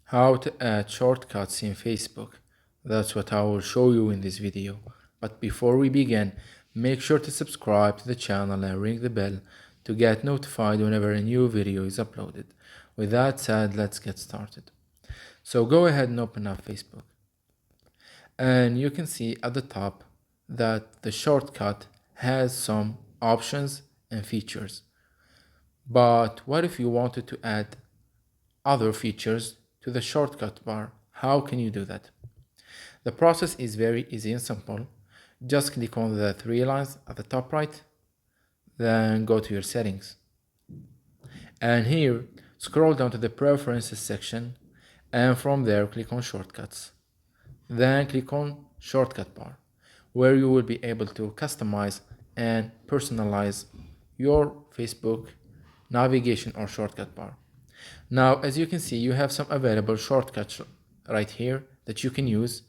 How to add shortcuts in Facebook. That's what I will show you in this video. But before we begin, make sure to subscribe to the channel and ring the bell to get notified whenever a new video is uploaded. With that said, let's get started. So go ahead and open up Facebook. And you can see at the top that the shortcut has some options and features. But what if you wanted to add other features to the shortcut bar? How can you do that? The process is very easy and simple. Just click on the three lines at the top right, then go to your settings. And here, scroll down to the preferences section, and from there click on shortcuts. Then click on shortcut bar, where you will be able to customize and personalize your Facebook navigation or shortcut bar. Now, as you can see, you have some available shortcuts right here that you can use,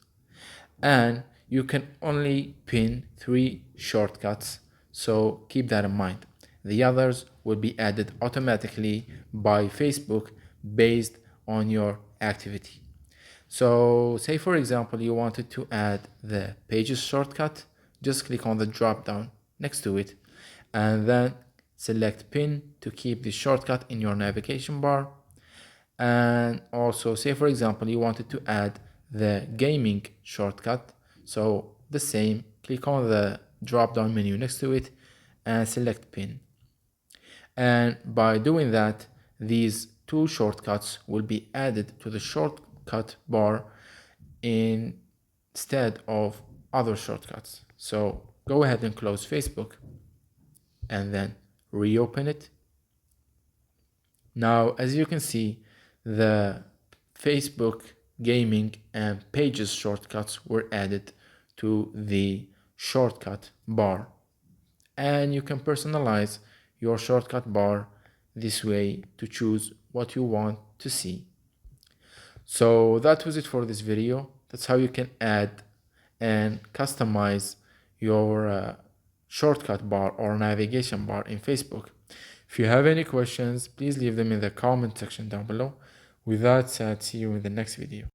and you can only pin 3 shortcuts, so keep that in mind. The others will be added automatically by Facebook based on your activity. So say for example you wanted to add the pages shortcut, just click on the drop down next to it and then select pin to keep the shortcut in your navigation bar. And also say for example you wanted to add the gaming shortcut, so the same, click on the drop down menu next to it and select pin. And by doing that, these 2 shortcuts will be added to the shortcut bar instead of other shortcuts. So go ahead and close Facebook and then reopen it. Now, as you can see, the Facebook gaming and pages shortcuts were added to the shortcut bar, and you can personalize your shortcut bar this way to choose what you want to see. So that was it for this video. That's how you can add and customize your shortcut bar or navigation bar in Facebook. If you have any questions, please leave them in the comment section down below. With that said, see you in the next video.